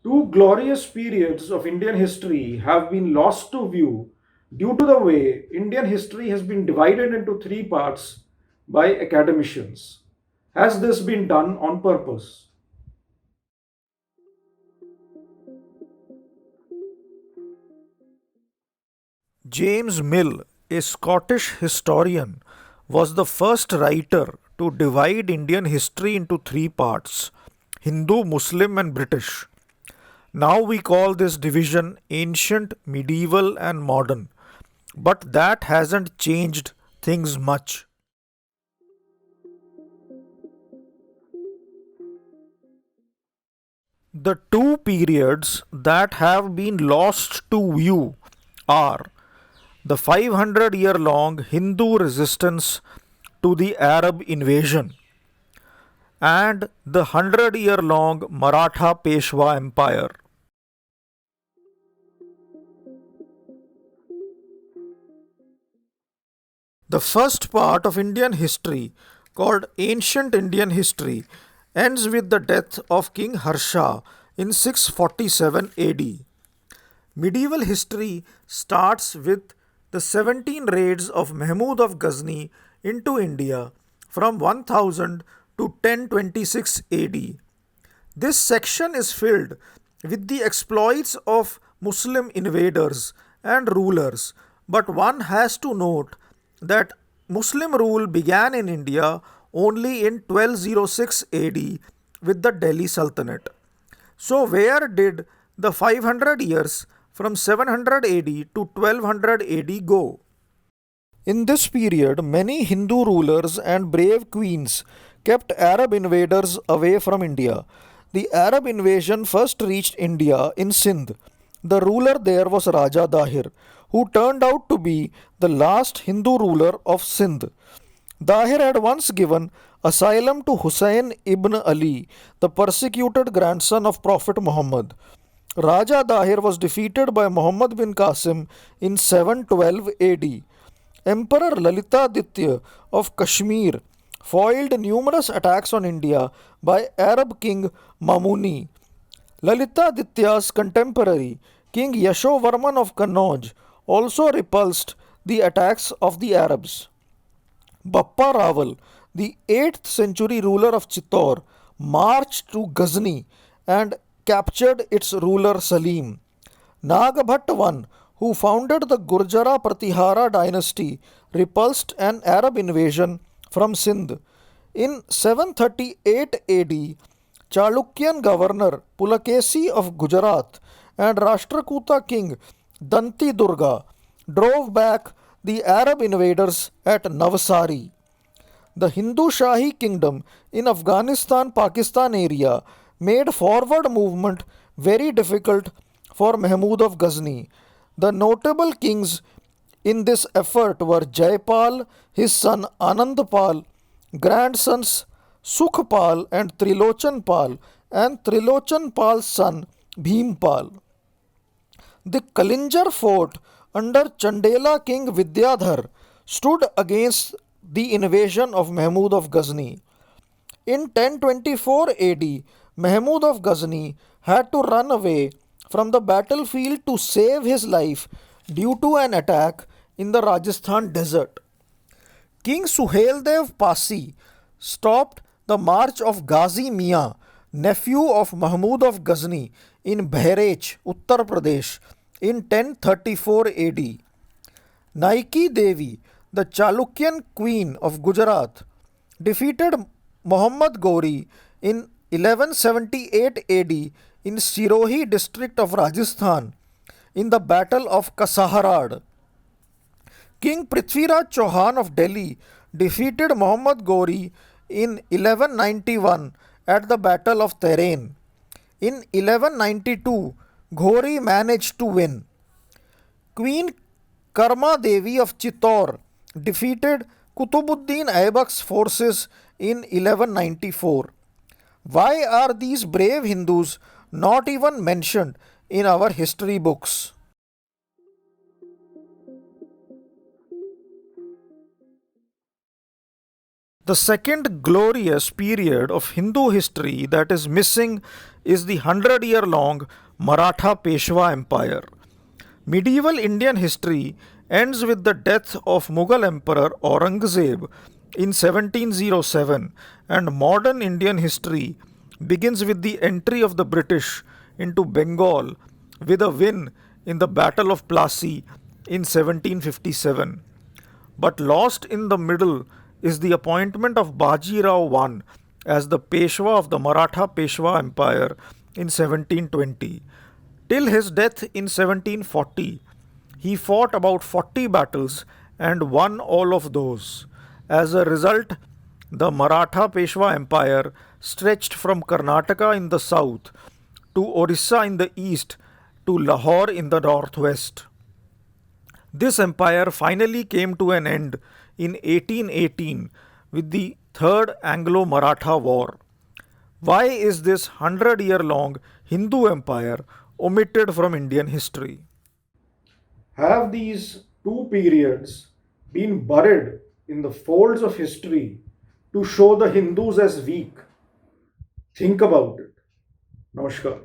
Two glorious periods of Indian history have been lost to view due to the way Indian history has been divided into three parts by academicians. Has this been done on purpose? James Mill, a Scottish historian, was the first writer to divide Indian history into three parts: Hindu, Muslim, and British. Now we call this division ancient, medieval, and modern, but that hasn't changed things much. The two periods that have been lost to view are the 500 year long Hindu resistance to the Arab invasion and the 100-year long Maratha Peshwa Empire. The first part of Indian history, called Ancient Indian History, ends with the death of King Harsha in 647 AD. Medieval history starts with the 17 raids of Mahmud of Ghazni into India from 1000 to 1026 AD. This section is filled with the exploits of Muslim invaders and rulers, but one has to note that Muslim rule began in India only in 1206 AD with the Delhi Sultanate. So, where did the 500 years from 700 AD to 1200 AD go? In this period, many Hindu rulers and brave queens kept Arab invaders away from India. The Arab invasion first reached India in Sindh. The ruler there was Raja Dahir, who turned out to be the last Hindu ruler of Sindh. Dahir had once given asylum to Hussein ibn Ali, the persecuted grandson of Prophet Muhammad. Raja Dahir was defeated by Muhammad bin Qasim in 712 AD. Emperor Lalitaditya of Kashmir foiled numerous attacks on India by Arab king Mamuni. Lalitaditya's contemporary, King Yashovarman of Kannauj, also repulsed the attacks of the Arabs. Bappa Rawal, the 8th century ruler of Chittor, marched to Ghazni and captured its ruler Salim. Nagbhat I, who founded the Gurjara Pratihara dynasty, repulsed an Arab invasion from Sindh. In 738 AD, Chalukyan governor Pulakesi of Gujarat and Rashtrakuta king Danti Durga drove back the Arab invaders at Navsari. The Hindu Shahi kingdom in Afghanistan Pakistan area made forward movement very difficult for Mahmud of Ghazni. The notable kings in this effort were Jaipal, his son Anandpal, grandsons Sukhpal and Trilochanpal, and Trilochanpal's son Bhimpal. The Kalinjar fort under Chandela king Vidyadhar stood against the invasion of Mahmud of Ghazni. In 1024 AD, Mahmud of Ghazni had to run away from the battlefield to save his life due to an attack in the Rajasthan desert. King Suheldev Pasi stopped the march of Ghazi Mian, nephew of Mahmud of Ghazni, in Bahrech, Uttar Pradesh, in 1034 AD. Naiki Devi, the Chalukyan queen of Gujarat, defeated Muhammad Gauri in 1178 AD in Sirohi district of Rajasthan in the Battle of Kasaharad. King Prithviraj Chauhan of Delhi defeated Muhammad Gauri in 1191 at the Battle of Terain. In 1192, Ghori managed to win. Queen Karma Devi of Chittor defeated Kutubuddin Aibak's forces in 1194. Why are these brave Hindus not even mentioned in our history books? The second glorious period of Hindu history that is missing is the 100-year long Maratha Peshwa Empire. Medieval Indian history ends with the death of Mughal Emperor Aurangzeb in 1707, and modern Indian history begins with the entry of the British into Bengal with a win in the Battle of Plassey in 1757. But lost in the middle is the appointment of Baji Rao I as the Peshwa of the Maratha Peshwa Empire in 1720. Till his death in 1740, he fought about 40 battles and won all of those. As a result, the Maratha Peshwa Empire stretched from Karnataka in the south to Orissa in the east to Lahore in the northwest. This empire finally came to an end in 1818 with the Third Anglo Maratha War. Why is this 100-year long Hindu empire omitted from Indian history? Have these two periods been buried in the folds of history to show the Hindus as weak? Think about it. Namaskar.